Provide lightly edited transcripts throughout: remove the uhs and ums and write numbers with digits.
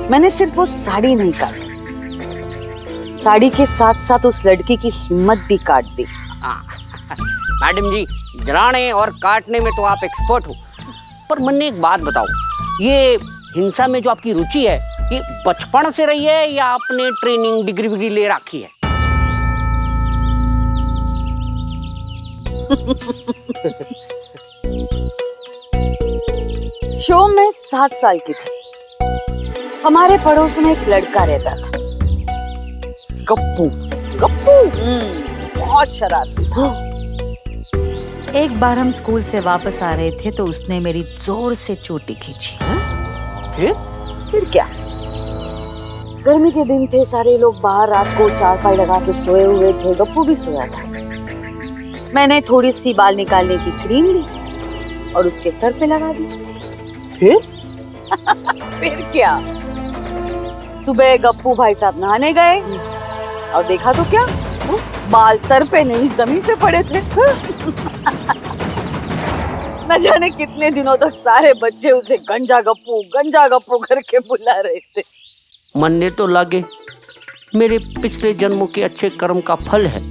मैंने सिर्फ वो साड़ी नहीं काटी, साड़ी के साथ साथ उस लड़की की हिम्मत भी काट दी। मैडम जी, जलाने और काटने में तो आप एक्सपर्ट हो, पर मुन्ने एक बात बताओ, ये हिंसा में जो आपकी रुचि है, ये बचपन से रही है या आपने ट्रेनिंग डिग्री विग्री ले रखी है? शो में 7 साल की थी। हमारे पड़ोस में एक लड़का रहता था, गप्पू। गप्पू बहुत शरारती था। एक बार हम स्कूल से वापस आ रहे थे तो उसने मेरी जोर से चोटी खींची। फिर क्या? गर्मी के दिन थे, सारे लोग बाहर रात को चारपाई लगा के सोए हुए थे, गप्पू भी सोया था। मैंने थोड़ी सी बाल निकालने की क्रीम ली और उसके सर पे लगा दी। फिर क्या? सुबह गप्पू भाई साहब नहाने गए और देखा तो क्या, बाल सर पे नहीं जमीन पे पड़े थे। न जाने कितने दिनों तक सारे बच्चे उसे गंजा गप्पू करके बुला रहे थे। मन्ने तो लगे मेरे पिछले जन्मों के अच्छे कर्म का फल है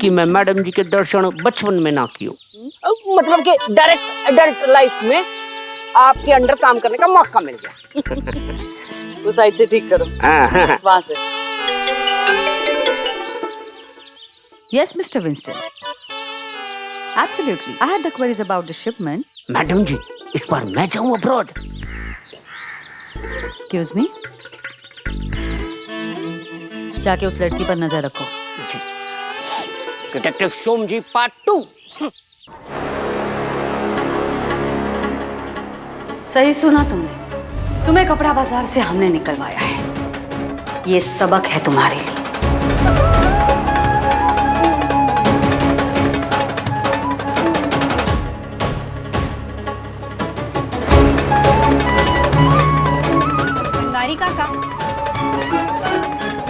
कि मैं मैडम जी के दर्शन बचपन में ना कियो, मतलब कि डायरेक्ट एडल्ट लाइफ में आपके अंडर काम करने का मौका मिल गया। उस साइड से ठीक करो, वहां से। Yes, Mr. Winston. Absolutely. I had the queries about the shipment. Madam ji, इस बार मैं जाऊं अब्रॉड। Excuse me. जाके उस लड़की पर नजर रखो। डिटेक्टिव सोम जी पार्ट 2। सही सुना तुमने, तुम्हें कपड़ा बाजार से हमने निकलवाया है। ये सबक है तुम्हारे लिए। बंगारी काका,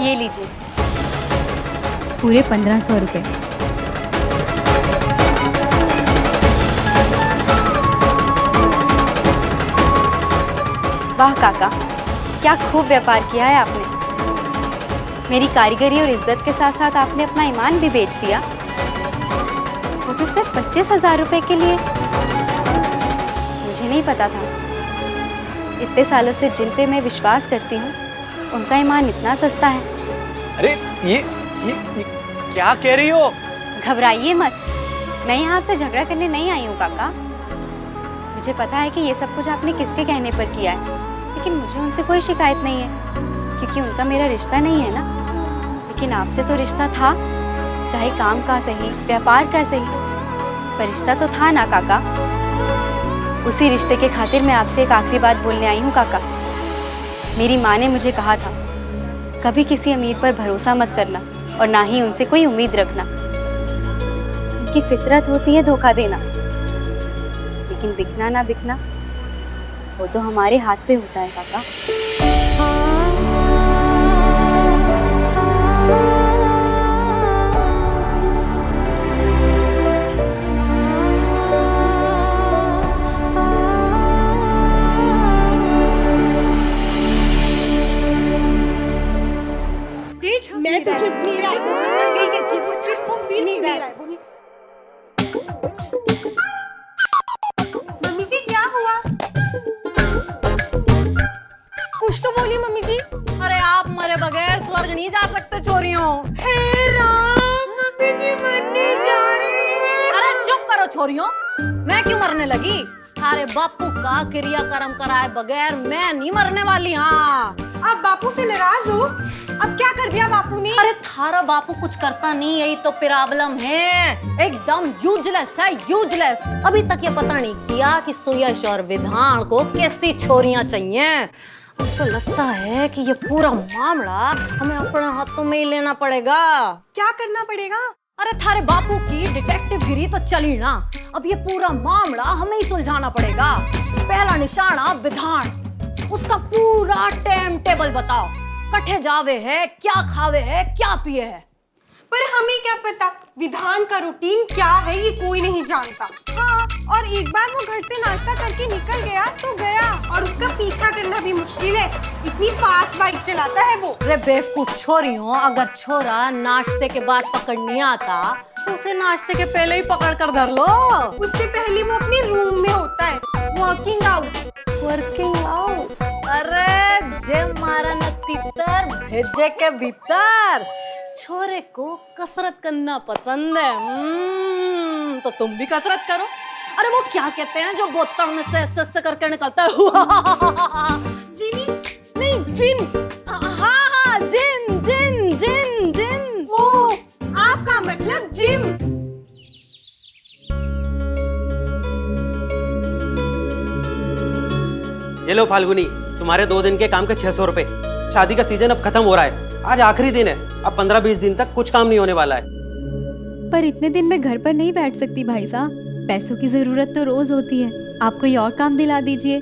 ये लीजिए पूरे 1500 रुपए। वाह काका, क्या खूब व्यापार किया है आपने। मेरी कारीगरी और इज्जत के साथ साथ आपने अपना ईमान भी बेच दिया, वो भी सिर्फ 25,000 रुपए के लिए। मुझे नहीं पता था, इतने सालों से जिन पे मैं विश्वास करती हूँ उनका ईमान इतना सस्ता है। अरे ये क्या कह रही हो? घबराइए मत, मैं यहाँ आपसे झगड़ा करने नहीं आई हूँ काका। मुझे पता है कि ये सब कुछ आपने किसके कहने पर किया है, लेकिन मुझे उनसे कोई शिकायत नहीं है क्योंकि उनका मेरा रिश्ता नहीं है ना। लेकिन आपसे तो रिश्ता था, चाहे काम का सही, व्यापार का सही, पर रिश्ता तो था ना काका। उसी रिश्ते के खातिर मैं आपसे एक आखिरी बात बोलने आई हूँ काका। मेरी माँ ने मुझे कहा था, कभी किसी अमीर पर भरोसा मत करना और ना ही उनसे कोई उम्मीद रखना। उनकी फितरत होती है धोखा देना, लेकिन बिकना ना बिकना वो तो हमारे हाथ पे होता है काका। मैं तुझे मेरा वो सिर्फ वो फील नहीं रहा है। मम्मी जी क्या हुआ? कुछ तो बोलिए मम्मी जी। अरे आप मरे बगैर स्वर्ग नहीं जा सकते छोरियों। हे राम, मम्मी जी मरने जा रही है। अरे चुप करो छोरियों, मैं क्यों मरने लगी? थारे बापू का क्रियाक्रम कराए बगैर मैं नहीं मरने वाली। हाँ, आप बापू से नाराज हो? अब क्या कर दिया बापू ने? अरे थारा बापू कुछ करता नहीं, यही तो प्रॉब्लम है। एकदम यूजलेस है, यूजलेस। अभी तक ये पता नहीं किया कि सुयश और विधान को कैसी छोरियां चाहिए। तो लगता है कि ये पूरा मामला हमें अपने हाथों में ही लेना पड़ेगा। क्या करना पड़ेगा? अरे थारे बापू की डिटेक्टिव गिरी तो चली ना, अब ये पूरा मामला हमें ही सुलझाना पड़ेगा। पहला निशाना विधान, उसका पूरा टाइम टेबल बताओ, कठे जावे है, क्या खावे है, क्या पिए है। पर हमें क्या पता विधान का रूटीन क्या है, ये कोई नहीं जानता। हाँ, और एक बार वो घर से नाश्ता करके निकल गया तो गया, और उसका पीछा करना भी मुश्किल है, इतनी फास्ट बाइक चलाता है वो। अरे बेवकूफ छोरियों, अगर छोरा नाश्ते के बाद पकड़ नहीं आता तो उसे नाश्ते के पहले ही पकड़ कर धर लो। उससे पहले वो अपने रूम में होता है, वर्किंग आउट। Working out? अरे जे मारा न तीतर भेजे के भीतर। छोरे को कसरत करना पसंद है। तो तुम भी कसरत करो। अरे वो क्या कहते हैं जो बोतल में से ऐसे करके निकलता है? जिनी नहीं, जिन। हाँ, जिन जिन जिन जिन। ओ, आपका मतलब जिम। ये लो फाल्गुनी, तुम्हारे 2 दिन के काम के 600 रुपए। शादी का सीजन अब खत्म हो रहा है, आज आखिरी दिन है, अब 15-20 दिन तक कुछ काम नहीं होने वाला है। पर इतने दिन मैं घर पर नहीं बैठ सकती भाई साहब, पैसों की जरूरत तो रोज होती है। आप कोई और काम दिला दीजिए।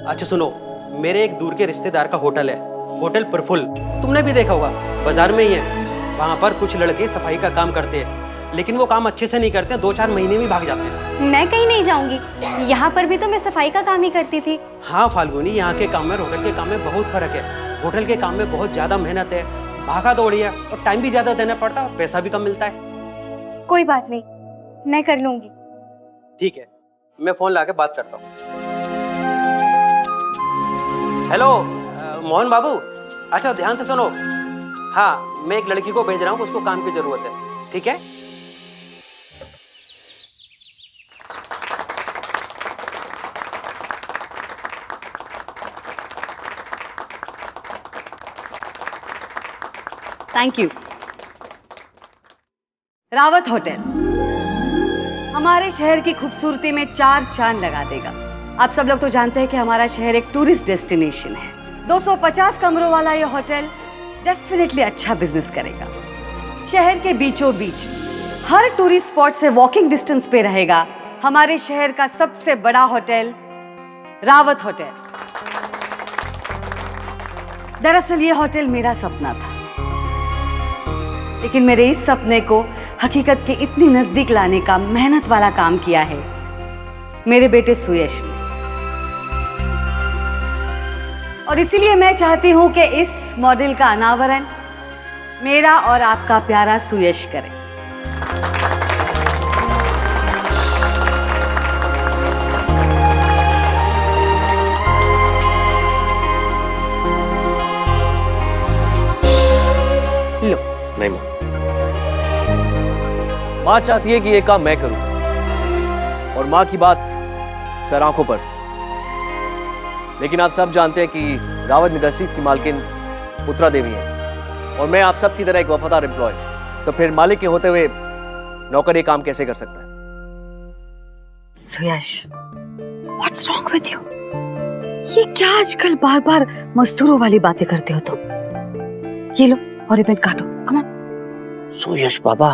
अच्छा सुनो, मेरे एक दूर के रिश्तेदार का होटल है, होटल प्रफुल्ल, तुमने भी देखा होगा, बाजार में ही है। वहाँ पर कुछ लड़के सफाई का काम करते हैं, लेकिन वो काम अच्छे से नहीं करते, 2-4 महीने में भाग जाते हैं। मैं कहीं नहीं जाऊंगी, यहाँ पर भी तो मैं सफाई का काम ही करती थी। हाँ फाल्गुनी, यहाँ के काम में और होटल के काम में बहुत फर्क है। होटल के काम में बहुत ज्यादा मेहनत है, भागा दौड़ी है, और टाइम भी ज्यादा देना पड़ता है और पैसा भी कम मिलता है। कोई बात नहीं, मैं कर लूंगी। ठीक है, मैं फोन ला के बात करता हूँ। हेलो मोहन बाबू, अच्छा ध्यान से सुनो। हाँ, मैं एक लड़की को भेज रहा हूँ, उसको काम की जरूरत है, ठीक है? Thank you. रावत होटल हमारे शहर की खूबसूरती में 4 चांद लगा देगा। आप सब लोग तो जानते हैं कि हमारा शहर एक टूरिस्ट डेस्टिनेशन है। 250 कमरों वाला ये होटल डेफिनेटली अच्छा बिजनेस करेगा। शहर के बीचों बीच हर टूरिस्ट स्पॉट से वॉकिंग डिस्टेंस पे रहेगा हमारे शहर का सबसे बड़ा होटल रावत होटल। दरअसल ये होटल मेरा सपना था, लेकिन मेरे इस सपने को हकीकत के इतनी नजदीक लाने का मेहनत वाला काम किया है मेरे बेटे सुयश ने। और इसीलिए मैं चाहती हूं कि इस मॉडल का अनावरण मेरा और आपका प्यारा सुयश करे। लो। नहीं माँ चाहती है कि ये काम मैं करूं, और माँ की बात सर आंखों पर। लेकिन आप सब जानते हैं कि रावत इंडस्ट्रीज की मालकिन पुत्रा देवी है, और मैं आप सब की तरह एक वफादार एम्प्लॉय, तो फिर मालिक के होते हुए नौकर ये काम कैसे कर सकता है? सुयश, व्हाट्स रॉन्ग विद यू? ये क्या आजकल बार बार मजदूरों वाली बातें करते हो तुम? ये लो और रिबन काटो, come on. Suyash Baba,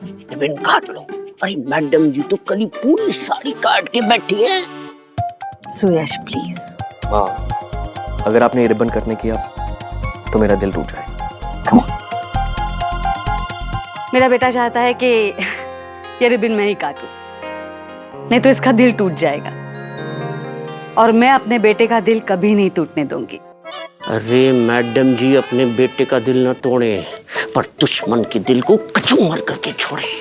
ribbon काट लो। अरे मैडम जी तो कल ही पूरी साड़ी काट के बैठी है। सुयश प्लीज। माँ, अगर आपने ये रिबन कट नहीं किया तो मेरा दिल टूट जाएगा। Come on. मेरा बेटा चाहता है कि ये रिबन मैं ही काटूं, नहीं तो इसका दिल टूट जाएगा, और मैं अपने बेटे का दिल कभी नहीं टूटने दूंगी। अरे मैडम जी अपने बेटे का दिल न तोड़े, पर दुश्मन के दिल को कचूमर करके छोड़े।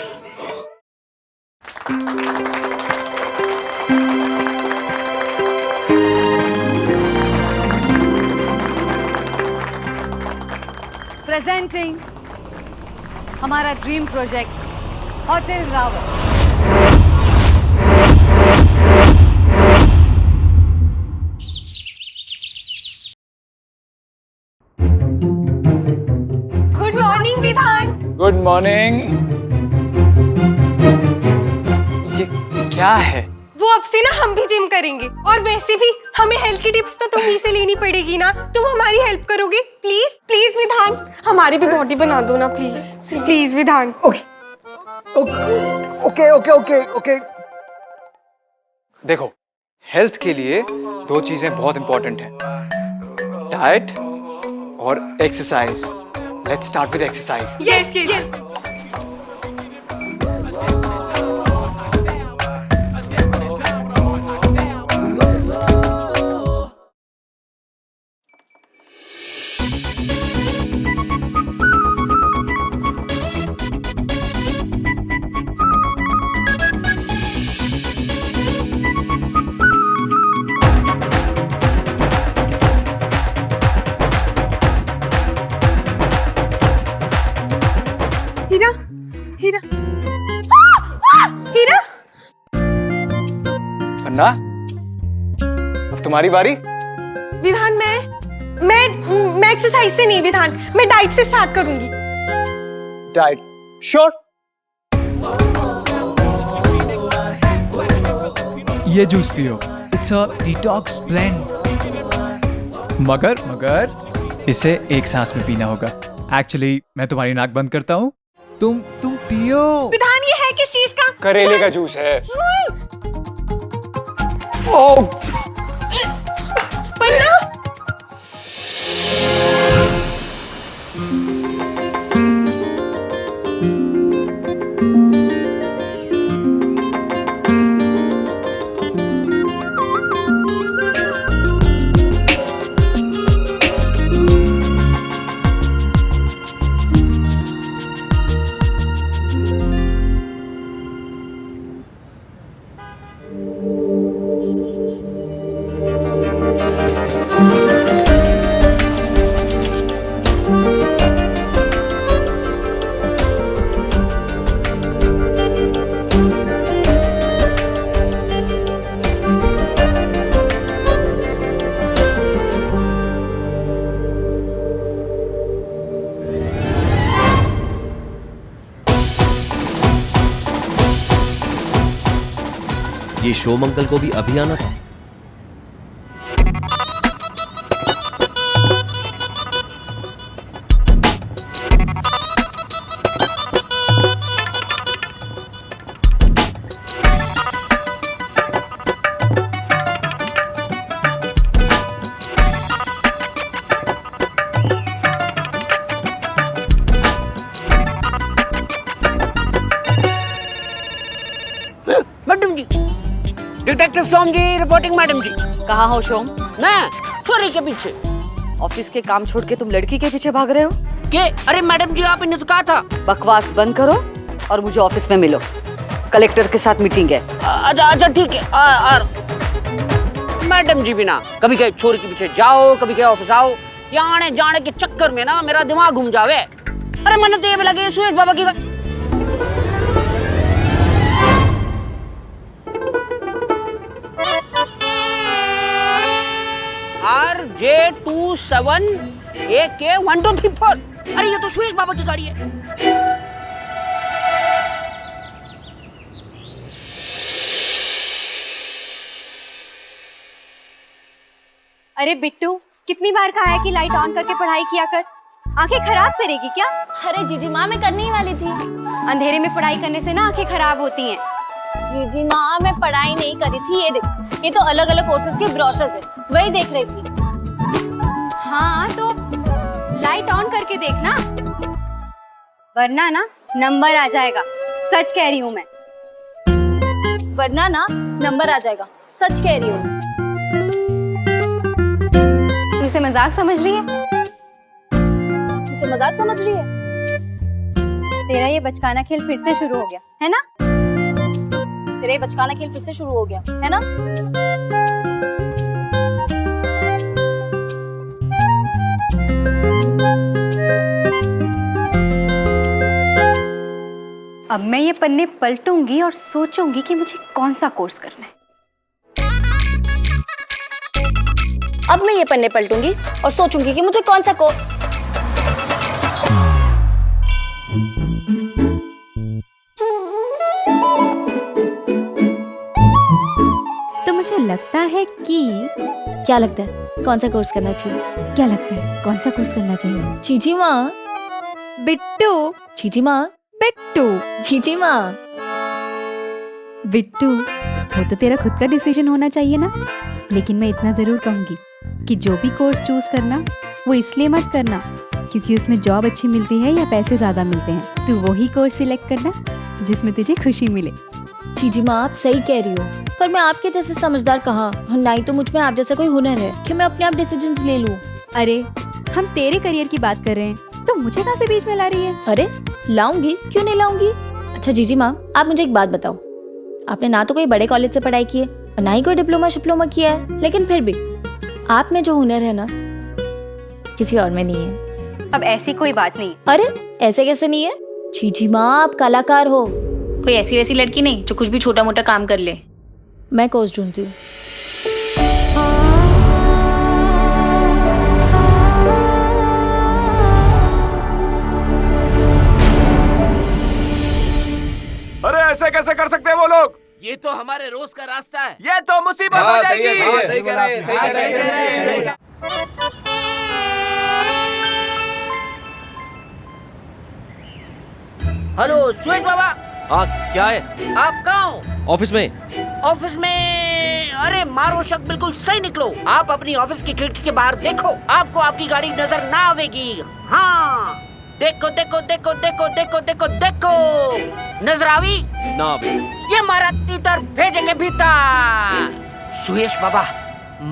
प्रेजेंटिंग हमारा dream project hotel Rawat. Good morning Vidhan. Good morning. ये क्या है? वो अब से ना हम भी जिम करेंगे, और वैसे भी हमें हेल्थ की टिप्स तो तुम्हीं से लेनी पड़ेगी ना। तुम हमारी हेल्प करोगे प्लीज? प्लीज विधान, हमारी भी बॉडी बना दो ना प्लीज। प्लीज विधान। ओके। देखो, हेल्थ के लिए 2 चीजें बहुत इंपॉर्टेंट हैं, डाइट और exercise. Let's start with exercise. Yes yes Heera Heera Heera Anna, अब तुम्हारी बारी। विधान मैं एक्सरसाइज से नहीं विधान, मैं डाइट से स्टार्ट करूंगी। Diet, sure. ये जूस पियो, इट्स अ डिटॉक्स ब्लेंड। मगर इसे एक सांस में पीना होगा। एक्चुअली मैं तुम्हारी नाक बंद करता हूँ, तुम पियो। विधान ये है किस चीज का? करेले का जूस है। ओह, पन्ना ये शोम अंकल को भी अभी आना था। मैडम जी, डिटेक्टिव सोम जी रिपोर्टिंग। मैडम जी, कहाँ हो शोम? मैं छोरी के पीछे। ऑफिस के काम छोड़ के तुम लड़की के पीछे भाग रहे हो? के अरे मैडम जी, आपने तो कहा था। बकवास बंद करो और मुझे ऑफिस में मिलो, कलेक्टर के साथ मीटिंग है। अच्छा ठीक है। और मैडम जी भी ना कभी कहे छोरी के पीछे जाओ, कभी कहे ऑफिस आओ, या आने जाने के चक्कर में ना मेरा दिमाग घूम जावे। अरे मन तो ये भी लगे सुरेश बाबा की RJ27 AK1234। अरे ये तो सुरेश बाबा की गाड़ी है। अरे बिट्टू, कितनी बार कहा है कि लाइट ऑन करके पढ़ाई किया कर, आंखें खराब करेगी क्या? अरे जीजी माँ, मैं करने ही वाली थी। अंधेरे में पढ़ाई करने से ना आंखें खराब होती हैं। जीजी माँ, मैं पढ़ाई नहीं करी थी। ये देखो, ये तो अलग अलग कोर्सेज के ब्रोशर्स है, वही देख रही थी। हाँ तो लाइट ऑन करके देखना, वरना ना नंबर आ जाएगा। सच कह रही हूँ मैं। वरना ना नंबर आ जाएगा, सच कह रही हूँ। तू इसे मजाक समझ रही है? तुझे मजाक समझ रही है? तेरा ये बचकाना खेल फिर से शुरू हो गया है ना? तेरा ये बचकाना खेल फिर से शुरू हो गया है ना? अब मैं ये पन्ने पलटूंगी और सोचूंगी कि मुझे कौन सा कोर्स करना है। अब मैं ये पन्ने पलटूंगी और सोचूंगी कि मुझे कौन सा तो मुझे लगता है कि क्या लगता है कौन सा कोर्स करना चाहिए? क्या लगता है कौन सा कोर्स करना चाहिए? चीची माँ, बिट्टू, चीची माँ, बिट्टू, चीची माँ, बिट्टू, वो तो तेरा खुद का डिसीजन होना चाहिए ना। लेकिन मैं इतना जरूर कहूंगी कि जो भी कोर्स चूज करना वो इसलिए मत करना क्योंकि उसमें जॉब अच्छी मिलती है या पैसे ज़्यादा मिलते हैं। तू वही कोर्स सिलेक्ट करना जिसमें तुझे खुशी मिले। चीजी माँ, आप सही कह रही हो, पर मैं आपके जैसे समझदार कहाँ, ना ही तो मुझ में आप जैसा कोई हुनर है कि मैं अपने आप डिसीजंस ले लूँ। अरे हम तेरे करियर की बात कर रहे हैं, तो मुझे कहाँ से बीच में ला रही है? अरे लाऊंगी, क्यों नहीं लाऊंगी। अच्छा जीजी माँ, आप मुझे एक बात बताओ, आपने ना तो कोई बड़े कॉलेज से पढ़ाई की है और ना ही कोई डिप्लोमा शिप्लोमा किया है, लेकिन फिर भी आप में जो हुनर है ना, किसी और में नहीं है। अब ऐसी कोई बात नहीं। अरे ऐसे कैसे नहीं है? जीजी माँ, आप कलाकार हो, कोई ऐसी वैसी लड़की नहीं जो कुछ भी छोटा मोटा काम कर ले। मैं कोर्स ढूंढती हूँ। अरे ऐसे कैसे कर सकते हैं वो लोग? ये तो हमारे रोज का रास्ता है। ये तो मुसीबत हो जाएगी। सही कह रहे हैं, सही कह रहे हैं। हेलो स्वेट बाबा, हाँ क्या है? आप कहाँ हो? ऑफिस में। ऑफिस में? अरे मारो शक, बिल्कुल सही निकलो। आप अपनी ऑफिस की खिड़की के बाहर देखो, आपको आपकी गाड़ी नजर ना आवेगी। हाँ देखो देखो देखो देखो देखो देखो देखो, नजर आवी ना अभी। ये मारा तीतर भेजे के भीतर। सुयश बाबा,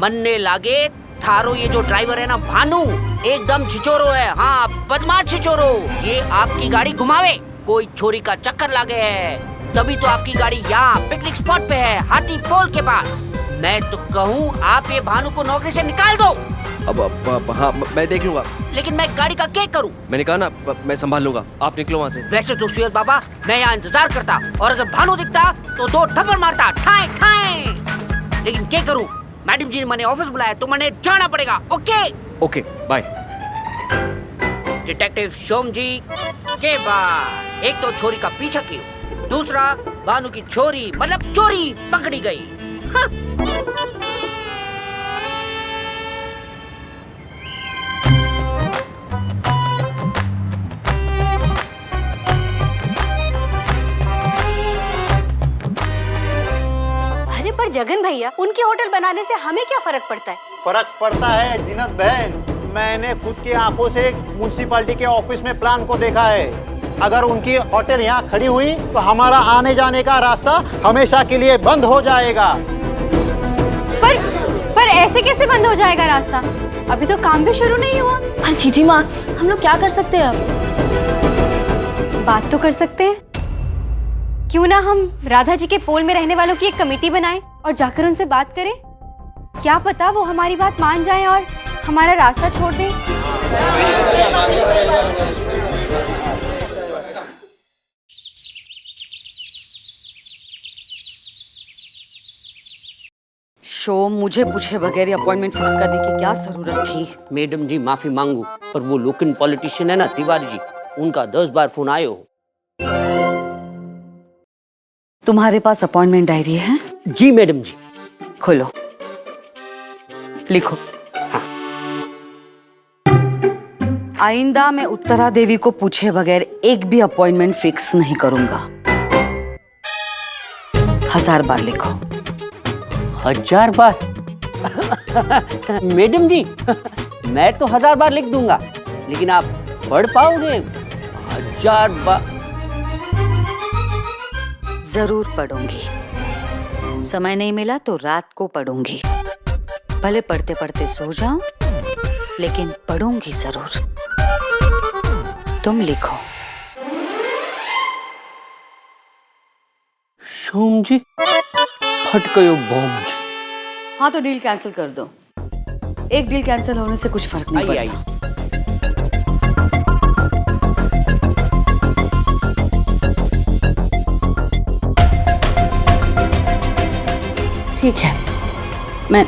मनने लागे थारो ये जो ड्राइवर है ना भानु, एकदम छिचोरो है। हाँ बदमाश छिचोरो। ये आपकी गाड़ी घुमावे, कोई छोरी का चक्कर लागे है, तभी तो आपकी गाड़ी यहाँ पिकनिक स्पॉट पे है, हाथी पोल के पास। मैं तो कहूँ आप ये भानु को नौकरी से निकाल दो। अब हाँ मैं देख लूंगा। लेकिन मैं गाड़ी का क्या करूँ? मैंने कहा ना, मैं संभाल लूंगा, आप निकलो वहाँ से। वैसे तो सुयश बाबा मैं यहाँ इंतजार करता, और अगर भानु दिखता तो 2 थप्पड़ मारता, ठाए ठाए। लेकिन क्या करूँ, मैडम जी ने मैंने ऑफिस बुलाया तो मैंने जाना पड़ेगा। Okay okay bye. Detective Som ji के बाद एक तो छोरी का पीछा किया, दूसरा भानु की छोरी मतलब चोरी पकड़ी गई। हाँ। अरे पर जगन भैया, उनके होटल बनाने से हमें क्या फर्क पड़ता है? फर्क पड़ता है जीनत बहन। मैंने खुद की आंखों से म्युनिसिपैलिटी के ऑफिस में प्लान को देखा है। अगर उनकी होटल यहाँ खड़ी हुई तो हमारा आने जाने का रास्ता हमेशा के लिए बंद हो जाएगा। पर ऐसे कैसे बंद हो जाएगा रास्ता? अभी तो काम भी शुरू नहीं हुआ। अरे जीजी माँ, हम लोग क्या कर सकते हैं अब? बात तो कर सकते हैं। क्यों ना हम राधा जी के पोल में रहने वालों की एक कमेटी बनाएं और जाकर उनसे बात करें। क्या पता वो हमारी बात मान जाएं और हमारा रास्ता छोड़ दें। शो, मुझे पूछे बगैर अपॉइंटमेंट फिक्स करने की क्या जरूरत थी? मैडम जी माफी मांगू, पर वो लोकल पॉलिटिशियन है ना तिवारी जी, उनका 10 बार फोन आयो। तुम्हारे पास अपॉइंटमेंट डायरी है? जी मैडम जी। खोलो, लिखो। हाँ। आइंदा मैं उत्तरा देवी को पूछे बगैर एक भी अपॉइंटमेंट फिक्स नहीं करूंगा। 1000 बार लिखो। 1000 बार? मैडम जी मैं तो 1000 बार लिख दूंगा, लेकिन आप पढ़ पाओगे? 1000 बार? जरूर पढ़ूंगी। समय नहीं मिला तो रात को पढ़ूंगी। भले पढ़ते पढ़ते सो जाऊं, लेकिन पढ़ूंगी जरूर। तुम लिखो। सोम जी फट गयो बॉम्ब। हाँ तो डील कैंसिल कर दो। एक डील कैंसिल होने से कुछ फर्क नहीं पड़ता। ठीक है, मैं